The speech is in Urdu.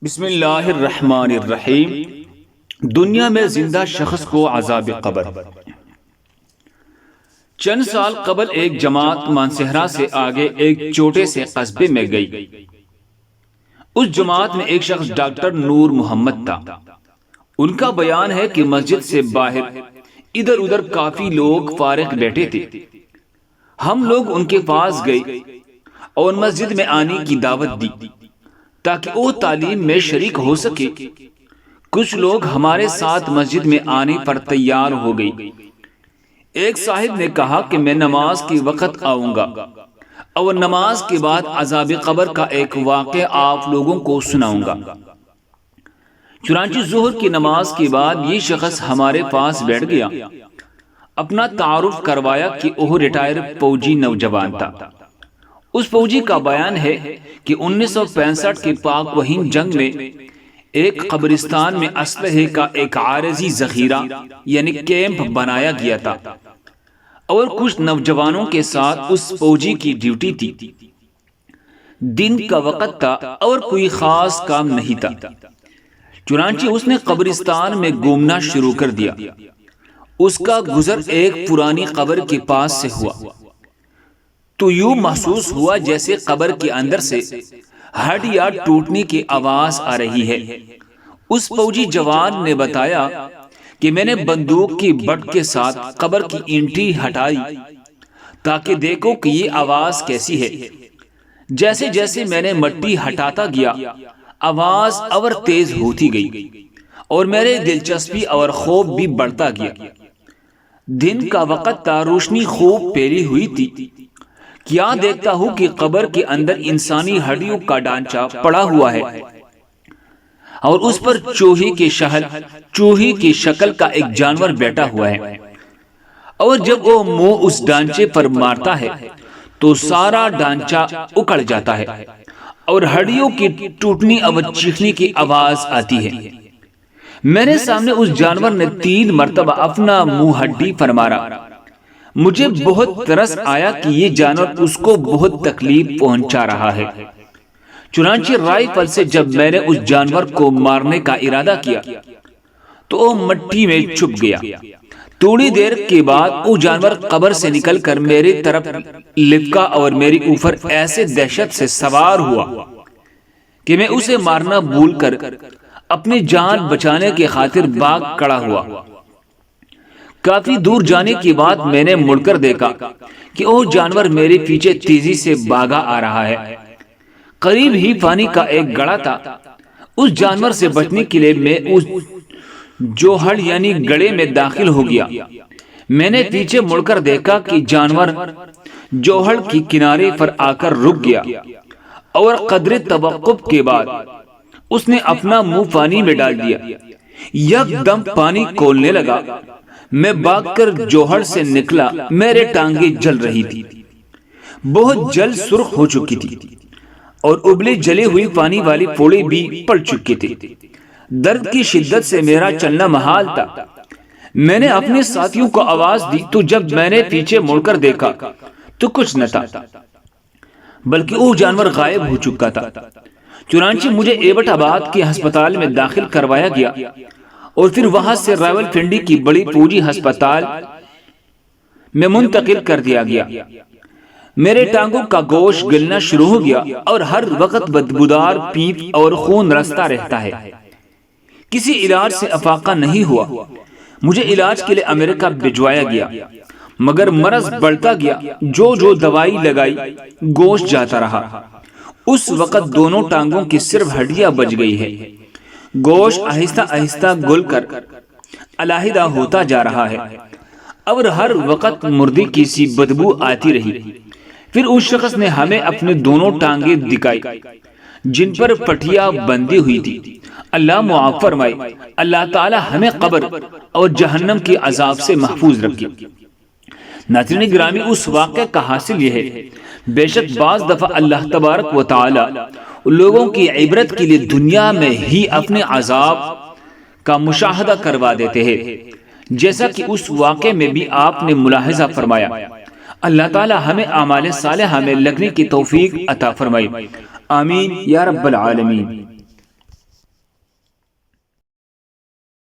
بسم اللہ الرحمن الرحیم۔ دنیا میں زندہ شخص کو عذاب قبر۔ چند سال قبل ایک جماعت مانسہرہ سے آگے ایک چھوٹے سے قصبے میں گئی۔ اس جماعت میں ایک شخص ڈاکٹر نور محمد تھا۔ ان کا بیان ہے کہ مسجد سے باہر ادھر ادھر کافی لوگ فارغ بیٹھے تھے۔ ہم لوگ ان کے پاس گئے اور مسجد میں آنے کی دعوت دی تاکہ وہ تعلیم میں شریک ہو سکے۔ کچھ لوگ ہمارے ساتھ مسجد میں آنے پر تیار ہو گئی۔ ایک صاحب نے کہا کہ میں نماز کے وقت آؤں گا اور نماز کے بعد عذاب قبر کا ایک واقعہ آپ لوگوں کو سناؤں گا۔ چنانچہ ظہر کی نماز کے بعد یہ شخص ہمارے پاس بیٹھ گیا۔ اپنا تعارف کروایا کہ وہ ریٹائر فوجی نوجوان تھا۔ اس فوجی کا بیان ہے کہ 1965 کے پاک و ہند جنگ میں ایک قبرستان میں اسلحے کا ایک عارضی ذخیرہ یعنی کیمپ بنایا گیا تھا اور کچھ نوجوانوں کے ساتھ اس فوجی کی ڈیوٹی تھی۔ دن کا وقت تھا اور کوئی خاص کام نہیں تھا، چنانچہ اس نے قبرستان میں گھومنا شروع کر دیا۔ اس کا گزر ایک پرانی قبر کے پاس سے ہوا تو یوں محسوس ہوا جیسے قبر کے اندر سے ہڈیاں ٹوٹنے کی آواز آ رہی ہے۔ اس فوجی جوان نے بتایا کہ میں نے بندوق کی بٹ کے ساتھ قبر کی اینٹیں ہٹائی تاکہ دیکھو کہ یہ آواز کیسی ہے۔ جیسے جیسے میں نے مٹی ہٹاتا گیا آواز اور تیز ہوتی گئی اور میرے دلچسپی اور خوف بھی بڑھتا گیا۔ دن کا وقت تھا، روشنی خوب پھیلی ہوئی تھی۔ کیا دیکھتا ہوں کہ قبر کے اندر انسانی ہڈیوں کا ڈھانچہ پڑا ہوا ہے اور اس پر چوہے کی شکل کا ایک جانور بیٹھا ہوا ہے، اور جب وہ منہ اس ڈھانچے پر مارتا ہے تو سارا ڈھانچہ اکھڑ جاتا ہے اور ہڈیوں کی ٹوٹنے اور چیخنے کی آواز آتی ہے۔ میرے سامنے اس جانور نے 3 مرتبہ اپنا منہ ہڈی پر مارا۔ مجھے بہت ترس آیا کہ یہ جانور اس کو بہت تکلیف پہنچا رہا ہے۔ چنانچہ رائفل سے جب میں نے اس جانور کو مارنے کا ارادہ کیا تو وہ مٹی میں چھپ گیا۔ تھوڑی دیر کے بعد وہ جانور قبر سے نکل کر میری طرف لپکا اور میری اوپر ایسے دہشت سے سوار ہوا کہ میں اسے مارنا بھول کر اپنی جان بچانے کی خاطر بھاگ کھڑا ہوا۔ کافی دور جانے کے بعد میں نے مڑ کر دیکھا کہ وہ جانور میرے پیچھے تیزی سے بھاگا آ رہا ہے۔ قریب ہی پانی کا ایک گڑھا تھا۔ اس جانور سے بچنے کے لیے میں اس جوہڑ یعنی گڑھے میں داخل ہو گیا۔ میں نے پیچھے مڑ کر دیکھا کہ جانور جوہڑ کی کنارے پر آ کر رک گیا اور قدر توقف کے بعد اس نے اپنا منہ پانی میں ڈال دیا۔ یک دم پانی کھولنے لگا۔ میں بھاگ کر جوہڑ سے نکلا۔ میرے ٹانگیں جل رہی تھی، بہت جل سرخ ہو چکی تھی اور ابلے جلے ہوئی پانی والی پھوڑے بھی پڑ چکے تھے۔ درد کی شدت سے میرا چلنا محال تھا۔ میں نے اپنے ساتھیوں کو آواز دی تو جب میں نے پیچھے مڑ کر دیکھا تو کچھ نہ تھا بلکہ وہ جانور غائب ہو چکا تھا۔ چنانچہ مجھے ایبٹ آباد کے ہسپتال میں داخل کروایا گیا اور پھر وہاں سے راول پنڈی کی بڑی فوجی ہسپتال میں منتقل کر دیا گیا۔ میرے ٹانگوں کا گوشت گلنا شروع ہو گیا اور ہر وقت بدبودار پیپ اور خون رستا رہتا ہے۔ کسی علاج سے افاقہ نہیں ہوا۔ مجھے علاج کے لیے امریکہ بھجوایا گیا، مگر مرض بڑھتا گیا۔ جو دوائی لگائی گوشت جاتا رہا۔ اس وقت دونوں ٹانگوں کی صرف ہڈیاں بچ گئی ہے۔ گوشت آہستہ آہستہ گل کر علیحدہ ہوتا جا رہا ہے اور ہر وقت مردے کی سی بدبو آتی رہی۔ پھر اس شخص نے ہمیں اپنے دونوں ٹانگیں دکھائی جن پر پٹیاں بندھی ہوئی تھی۔ اللہ معاف فرمائے۔ اللہ تعالی ہمیں قبر اور جہنم کے عذاب سے محفوظ رکھے۔ ناظرین گرامی، اس واقعے کا حاصل یہ ہے بے شک بعض دفعہ اللہ تبارک و تعالی لوگوں کی عبرت کے لیے دنیا میں ہی اپنے عذاب کا مشاہدہ کروا دیتے ہیں، جیسا کہ اس واقعے میں بھی آپ نے ملاحظہ فرمایا۔ اللہ تعالی ہمیں اعمال صالحہ میں لگنے کی توفیق عطا فرمائے۔ آمین یا رب العالمین۔